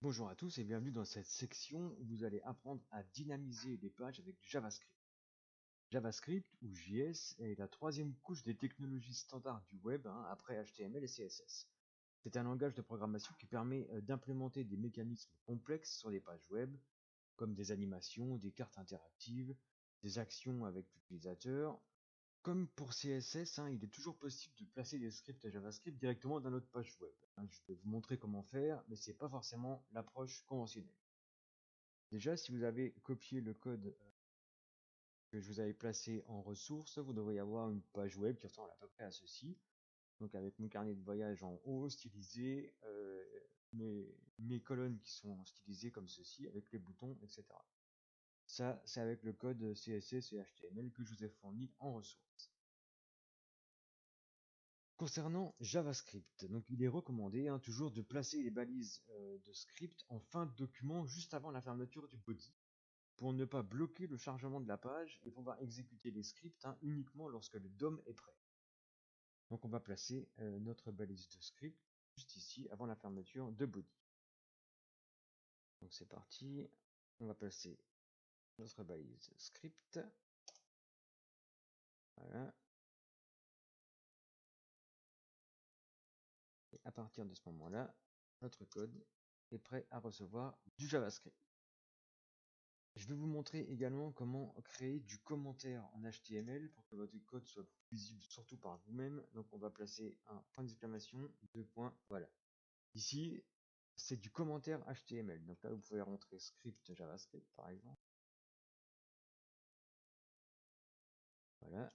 Bonjour à tous et bienvenue dans cette section où vous allez apprendre à dynamiser les pages avec du JavaScript. JavaScript ou JS est la troisième couche des technologies standards du web après HTML et CSS. C'est un langage de programmation qui permet d'implémenter des mécanismes complexes sur des pages web, comme des animations, des cartes interactives, des actions avec l'utilisateur. Comme pour CSS, il est toujours possible de placer des scripts JavaScript directement dans notre page web. Je vais vous montrer comment faire, mais c'est pas forcément l'approche conventionnelle. Déjà, si vous avez copié le code que je vous avais placé en ressources, vous devriez avoir une page web qui ressemble à peu près à ceci. Donc avec mon carnet de voyage en haut, stylisé, mes colonnes qui sont stylisées comme ceci, avec les boutons, etc. Ça, c'est avec le code CSS et HTML que je vous ai fourni en ressources. Concernant JavaScript, donc il est recommandé toujours de placer les balises de script en fin de document juste avant la fermeture du body, pour ne pas bloquer le chargement de la page et pouvoir exécuter les scripts uniquement lorsque le DOM est prêt. Donc on va placer notre balise de script juste ici avant la fermeture de body. Donc c'est parti, on va placer notre balise script. Voilà. Et à partir de ce moment-là, notre code est prêt à recevoir du JavaScript. Je vais vous montrer également comment créer du commentaire en HTML pour que votre code soit plus visible surtout par vous-même. Donc on va placer un point d'exclamation, deux points, voilà. Ici, c'est du commentaire HTML. Donc là, vous pouvez rentrer script JavaScript par exemple. Voilà.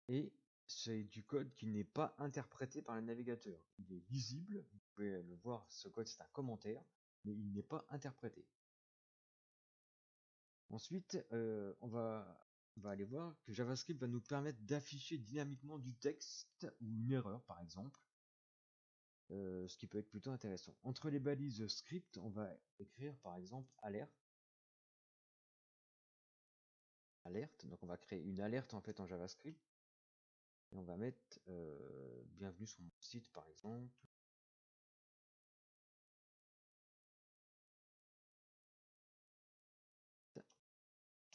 Et c'est du code qui n'est pas interprété par le navigateur. Il est lisible, vous pouvez le voir, ce code c'est un commentaire, mais il n'est pas interprété. Ensuite, on va aller voir que JavaScript va nous permettre d'afficher dynamiquement du texte ou une erreur par exemple, ce qui peut être plutôt intéressant. Entre les balises script, on va écrire par exemple alerte. Donc on va créer une alerte en fait en JavaScript et on va mettre bienvenue sur mon site par exemple.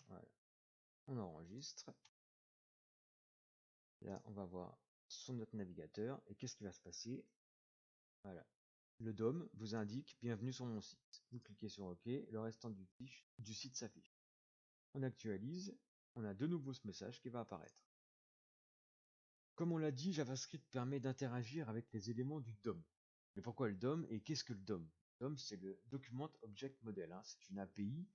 Voilà, on enregistre. Là, on va voir sur notre navigateur et qu'est-ce qui va se passer? Voilà. Le DOM vous indique bienvenue sur mon site. Vous cliquez sur OK, le restant du site s'affiche. On actualise, on a de nouveau ce message qui va apparaître. Comme on l'a dit, JavaScript permet d'interagir avec les éléments du DOM. Mais pourquoi le DOM et qu'est-ce que le DOM? Le DOM, c'est le Document Object Model. C'est une API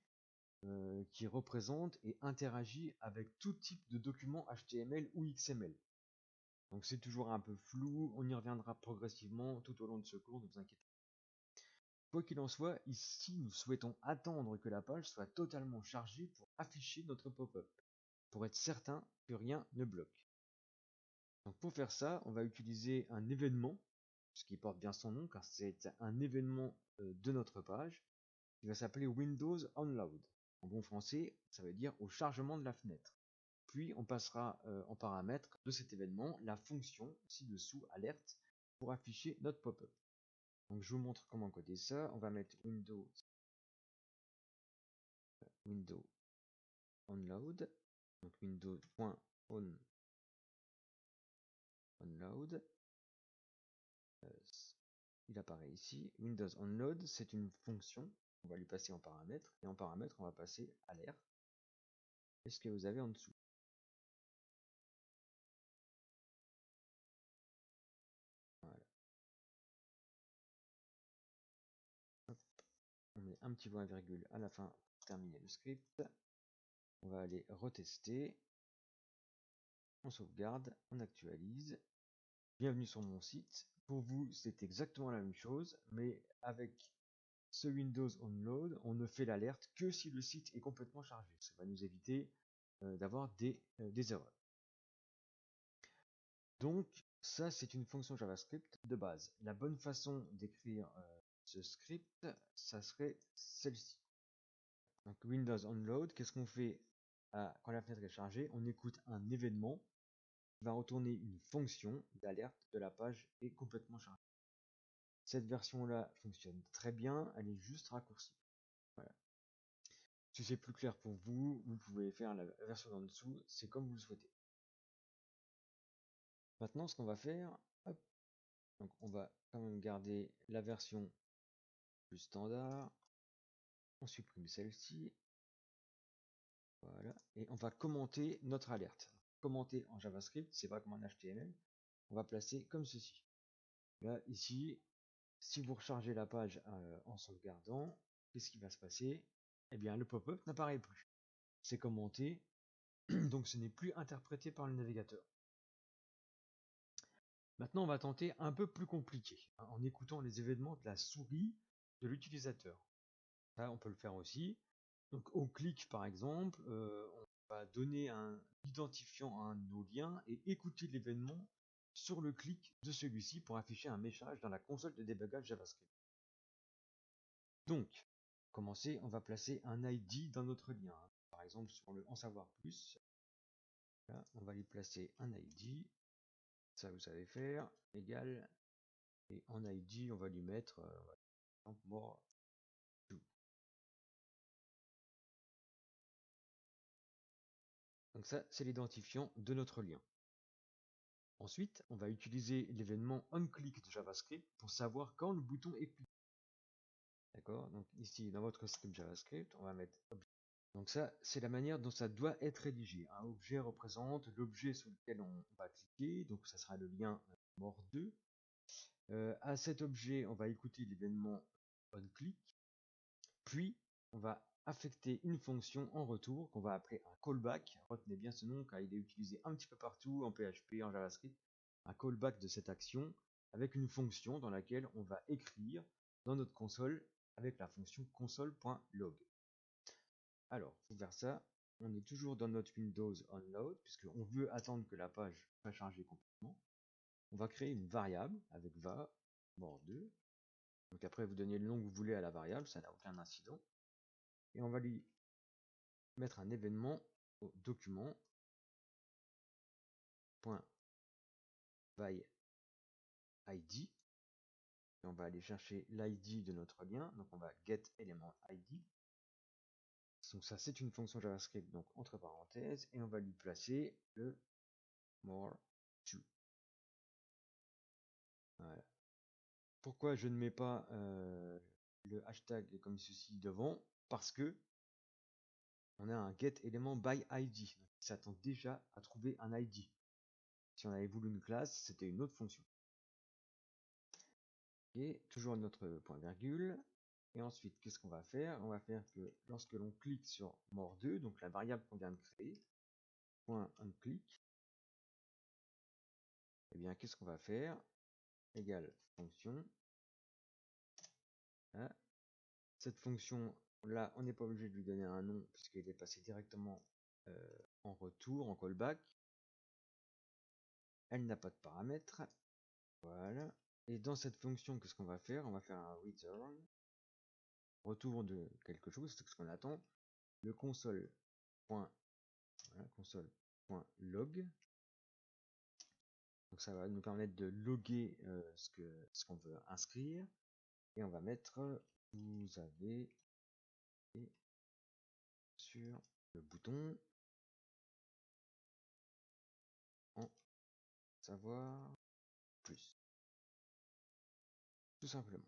qui représente et interagit avec tout type de documents HTML ou XML. Donc c'est toujours un peu flou, on y reviendra progressivement tout au long de ce cours, ne vous inquiétez pas. Quoi qu'il en soit, ici nous souhaitons attendre que la page soit totalement chargée pour afficher notre pop-up, pour être certain que rien ne bloque. Donc pour faire ça, on va utiliser un événement, ce qui porte bien son nom car c'est un événement de notre page, qui va s'appeler Windows Onload. En bon français, ça veut dire au chargement de la fenêtre. Puis on passera en paramètre de cet événement la fonction ci-dessous alerte pour afficher notre pop-up. Donc je vous montre comment coder ça. On va mettre Windows onload, donc Windows.onload. Il apparaît ici. Windows onload, c'est une fonction. On va lui passer en paramètre et en paramètre on va passer alerte. Est-ce que vous avez en dessous? Voilà. Hop. On met un petit point virgule à la fin pour terminer le script. On va aller retester. On sauvegarde, on actualise. Bienvenue sur mon site. Pour vous, c'est exactement la même chose, mais avec ce Windows Onload, on ne fait l'alerte que si le site est complètement chargé. Ça va nous éviter d'avoir des erreurs. Donc, ça, c'est une fonction JavaScript de base. La bonne façon d'écrire ce script, ça serait celle-ci. Donc, Windows Onload, qu'est-ce qu'on fait quand la fenêtre est chargée? On écoute un événement qui va retourner une fonction d'alerte de la page est complètement chargée. Cette version-là fonctionne très bien, elle est juste raccourcie. Voilà. Si c'est plus clair pour vous, vous pouvez faire la version en dessous, c'est comme vous le souhaitez. Maintenant, ce qu'on va faire, hop, donc on va quand même garder la version plus standard. On supprime celle-ci. Voilà. Et on va commenter notre alerte. Commenter en JavaScript, c'est pas comme en HTML. On va placer comme ceci. Là, ici, si vous rechargez la page en sauvegardant, qu'est-ce qui va se passer? Eh bien, le pop-up n'apparaît plus. C'est commenté, donc ce n'est plus interprété par le navigateur. Maintenant, on va tenter un peu plus compliqué, hein, en écoutant les événements de la souris de l'utilisateur. Ça, on peut le faire aussi. Donc, au clic, par exemple, on va donner un identifiant à un de nos liens et écouter l'événement sur le clic de celui-ci pour afficher un message dans la console de débugage JavaScript. Donc, pour commencer, on va placer un ID dans notre lien. Par exemple, sur le en savoir plus, là, on va lui placer un ID. Ça, vous savez faire. Égal. Et en ID, on va lui mettre more to. Donc ça, c'est l'identifiant de notre lien. Ensuite, on va utiliser l'événement onClick de JavaScript pour savoir quand le bouton est cliqué. D'accord? Donc ici, dans votre script JavaScript, on va mettre objet. Donc ça, c'est la manière dont ça doit être rédigé. Un objet représente l'objet sur lequel on va cliquer, donc ça sera le lien more2. À cet objet, on va écouter l'événement onClick, puis on va affecter une fonction en retour qu'on va appeler un callback. Retenez bien ce nom car il est utilisé un petit peu partout en PHP, en JavaScript. Un callback de cette action avec une fonction dans laquelle on va écrire dans notre console avec la fonction console.log. Alors, pour faire ça, on est toujours dans notre Windows onload puisqu'on veut attendre que la page soit chargée complètement. On va créer une variable avec va more2. Donc après, vous donnez le nom que vous voulez à la variable, ça n'a aucun incident. Et on va lui mettre un événement au document .by id. Et on va aller chercher l'id de notre lien. Donc on va get element id. Donc ça, c'est une fonction JavaScript, donc entre parenthèses, et on va lui placer le more to. Voilà. Pourquoi je ne mets pas le hashtag comme ceci devant? Parce que on a un get element by id. Donc il s'attend déjà à trouver un id. Si on avait voulu une classe, c'était une autre fonction. Et toujours notre point virgule. Et ensuite, qu'est-ce qu'on va faire? On va faire que lorsque l'on clique sur more2, donc la variable qu'on vient de créer, point onClick, et bien qu'est-ce qu'on va faire? Égale fonction. Là. Cette fonction là, on n'est pas obligé de lui donner un nom puisqu'il est passé directement en retour, en callback. Elle n'a pas de paramètres. Voilà. Et dans cette fonction, qu'est-ce qu'on va faire? On va faire un return, retour de quelque chose, c'est ce qu'on attend. Le console. Voilà, console.log. Donc ça va nous permettre de loguer ce qu'on veut inscrire. Et on va mettre vous avez sur le bouton en savoir plus. Tout simplement.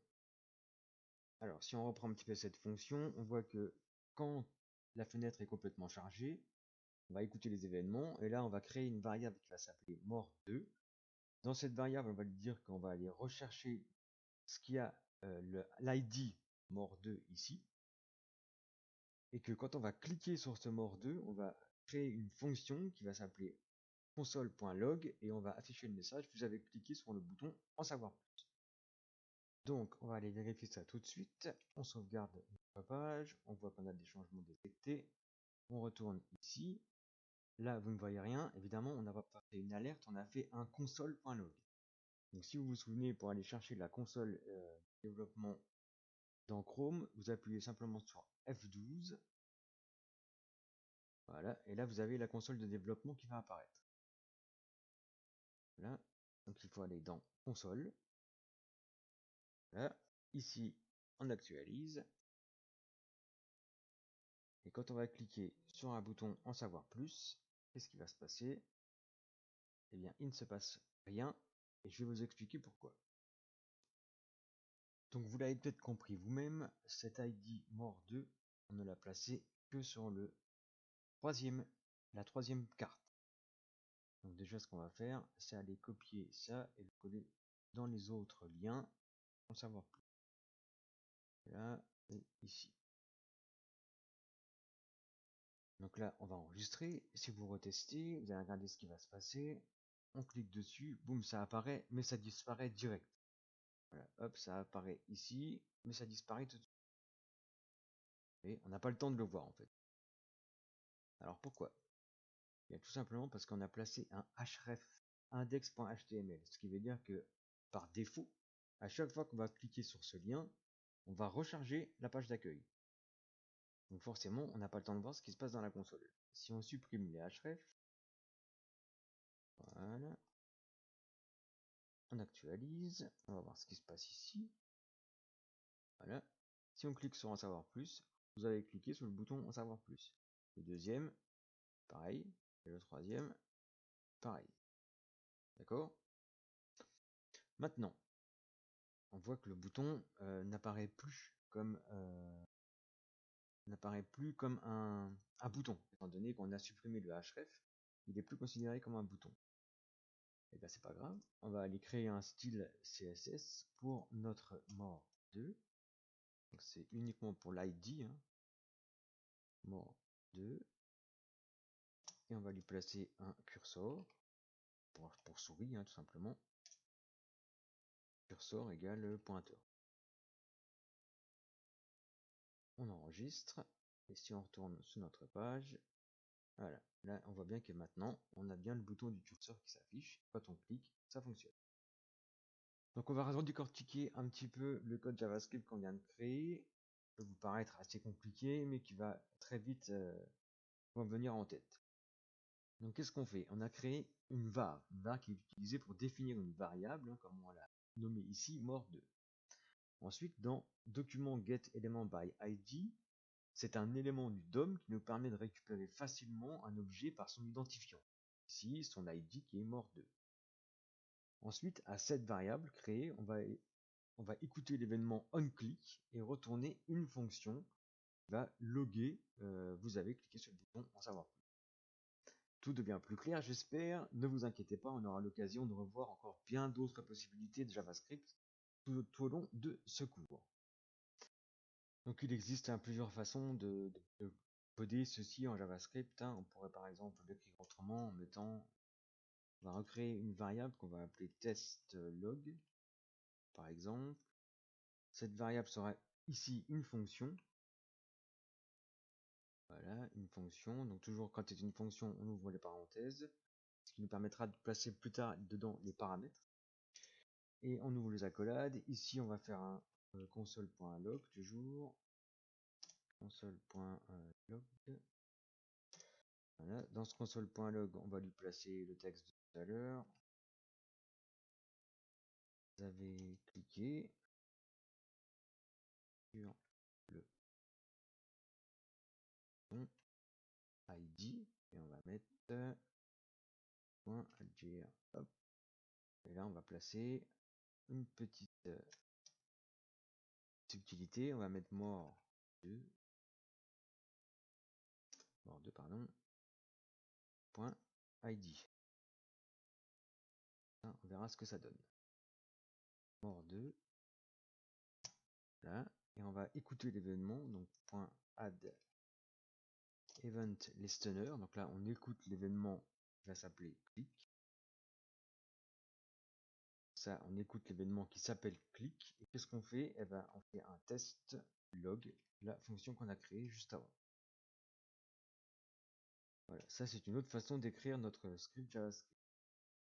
Alors si on reprend un petit peu cette fonction, on voit que quand la fenêtre est complètement chargée, on va écouter les événements et là on va créer une variable qui va s'appeler more2. Dans cette variable, on va lui dire qu'on va aller rechercher ce qui a l'id more2 ici. Et que quand on va cliquer sur ce more2, on va créer une fonction qui va s'appeler console.log et on va afficher le message, vous avez cliqué sur le bouton en savoir plus. Donc on va aller vérifier ça tout de suite, on sauvegarde notre page, on voit qu'on a des changements détectés, on retourne ici, là vous ne voyez rien, évidemment on n'a pas fait une alerte, on a fait un console.log. Donc si vous vous souvenez, pour aller chercher la console développement dans Chrome, vous appuyez simplement sur F12. Voilà, et là vous avez la console de développement qui va apparaître. Voilà, donc il faut aller dans console. Voilà. Ici, on actualise. Et quand on va cliquer sur un bouton en savoir plus, qu'est-ce qui va se passer? Eh bien, il ne se passe rien et je vais vous expliquer pourquoi. Donc, vous l'avez peut-être compris vous-même, cet ID mort2, on ne l'a placé que sur la troisième carte. Donc déjà, ce qu'on va faire, c'est aller copier ça et le coller dans les autres liens, en savoir plus. Là et ici. Donc là, on va enregistrer. Si vous retestez, vous allez regarder ce qui va se passer. On clique dessus, boum, ça apparaît, mais ça disparaît direct. Voilà, hop, ça apparaît ici, mais ça disparaît tout de suite. Et on n'a pas le temps de le voir en fait. Alors pourquoi? Bien, tout simplement parce qu'on a placé un href index.html, ce qui veut dire que par défaut, à chaque fois qu'on va cliquer sur ce lien, on va recharger la page d'accueil. Donc forcément, on n'a pas le temps de voir ce qui se passe dans la console. Si on supprime les href, voilà, on actualise, on va voir ce qui se passe ici. Voilà. Si on clique sur en savoir plus, vous avez cliqué sur le bouton en savoir plus. Le deuxième, pareil, et le troisième, pareil. D'accord? Maintenant, on voit que le bouton n'apparaît plus comme un bouton, étant donné qu'on a supprimé le href, il n'est plus considéré comme un bouton. Et bien c'est pas grave, on va aller créer un style CSS pour notre more2. Donc c'est uniquement pour l'ID, hein. More2. Et on va lui placer un cursor pour souris, hein, tout simplement. Cursor égale pointeur. On enregistre. Et si on retourne sur notre page, voilà. Là, on voit bien que maintenant, on a bien le bouton du curseur qui s'affiche. Quand on clique, ça fonctionne. Donc on va redécortiquer un petit peu le code JavaScript qu'on vient de créer. Ça peut vous paraître assez compliqué, mais qui va très vite vous venir en tête. Donc qu'est-ce qu'on fait? On a créé une var qui est utilisée pour définir une variable, hein, comme on l'a nommé ici, more2. Ensuite, dans document getElementById, c'est un élément du DOM qui nous permet de récupérer facilement un objet par son identifiant. Ici, son ID qui est more2. Ensuite, à cette variable créée, on va écouter l'événement onClick et retourner une fonction qui va loguer, vous avez cliqué sur le bouton en savoir plus. Tout devient plus clair, j'espère. Ne vous inquiétez pas, on aura l'occasion de revoir encore bien d'autres possibilités de JavaScript tout au long de ce cours. Donc il existe plusieurs façons de coder ceci en JavaScript, hein. On pourrait par exemple l'écrire autrement en mettant, on va recréer une variable qu'on va appeler test_log, par exemple. Cette variable sera ici une fonction. Voilà, une fonction. Donc toujours quand c'est une fonction, on ouvre les parenthèses, ce qui nous permettra de placer plus tard dedans les paramètres. Et on ouvre les accolades. Ici, on va faire un console.log toujours. Console.log. Voilà. Dans ce console.log, on va lui placer le texte de tout à l'heure. Vous avez cliqué sur le bouton ID et on va mettre .algr. Hop. Et là, on va placer une petite subtilité. On va mettre more2 pardon, .id. Là, on verra ce que ça donne. More2. Là, et on va écouter l'événement, donc .add event listener. Donc là, on écoute l'événement qui va s'appeler click. Ça, on écoute l'événement qui s'appelle click. Et qu'est-ce qu'on fait? Eh ben, on fait un test log, la fonction qu'on a créée juste avant. Voilà, ça c'est une autre façon d'écrire notre script JavaScript.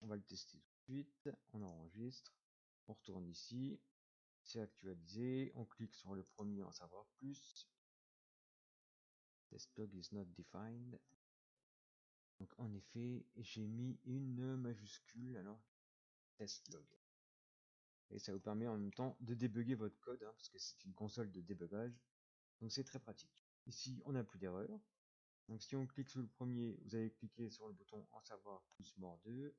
On va le tester tout de suite. On enregistre. On retourne ici. C'est actualisé. On clique sur le premier en savoir plus. Test log is not defined. Donc en effet, j'ai mis une majuscule alors test log. Et ça vous permet en même temps de débugger votre code, parce que c'est une console de débugage. Donc c'est très pratique. Ici, on n'a plus d'erreur. Donc si on clique sur le premier, vous allez cliquer sur le bouton en savoir plus more 2.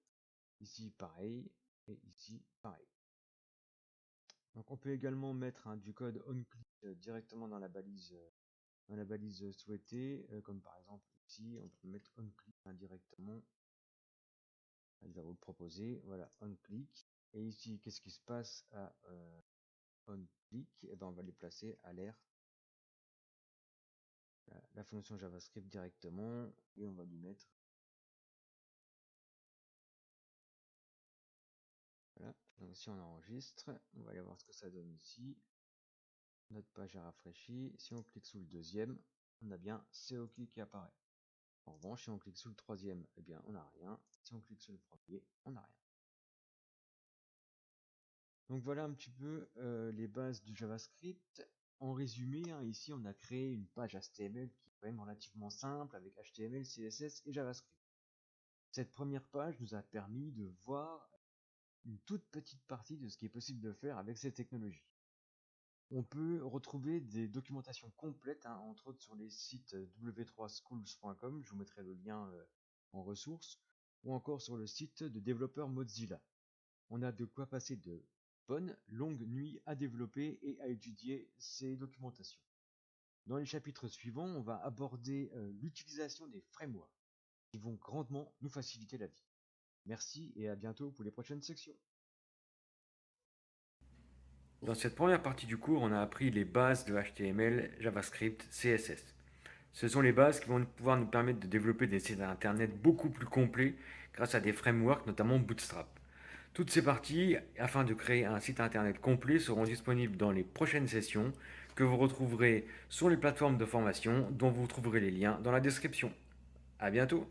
Ici, pareil. Et ici, pareil. Donc on peut également mettre du code onClick directement dans la balise souhaitée, comme par exemple ici, on peut mettre onClick directement. Il va vous le proposer, voilà, onClick. Et ici, qu'est-ce qui se passe à onClick? Et ben on va les placer alerte, la fonction JavaScript directement, et on va lui mettre, voilà. Donc si on enregistre, on va aller voir ce que ça donne ici. Notre page est rafraîchie. Si on clique sous le deuxième, on a bien c'est OK qui apparaît. En revanche, si on clique sous le troisième, eh bien on n'a rien. Si on clique sur le premier, on n'a rien. Donc voilà un petit peu les bases du JavaScript. En résumé, ici on a créé une page HTML qui est quand même relativement simple avec HTML, CSS et JavaScript. Cette première page nous a permis de voir une toute petite partie de ce qui est possible de faire avec ces technologies. On peut retrouver des documentations complètes, entre autres sur les sites w3schools.com, je vous mettrai le lien en ressources, ou encore sur le site de développeur Mozilla. On a de quoi passer de bonnes, longues nuits à développer et à étudier ces documentations. Dans les chapitres suivants, on va aborder l'utilisation des frameworks qui vont grandement nous faciliter la vie. Merci et à bientôt pour les prochaines sections. Dans cette première partie du cours, on a appris les bases de HTML, JavaScript, CSS. Ce sont les bases qui vont pouvoir nous permettre de développer des sites internet beaucoup plus complets grâce à des frameworks, notamment Bootstrap. Toutes ces parties, afin de créer un site internet complet, seront disponibles dans les prochaines sessions que vous retrouverez sur les plateformes de formation dont vous trouverez les liens dans la description. À bientôt!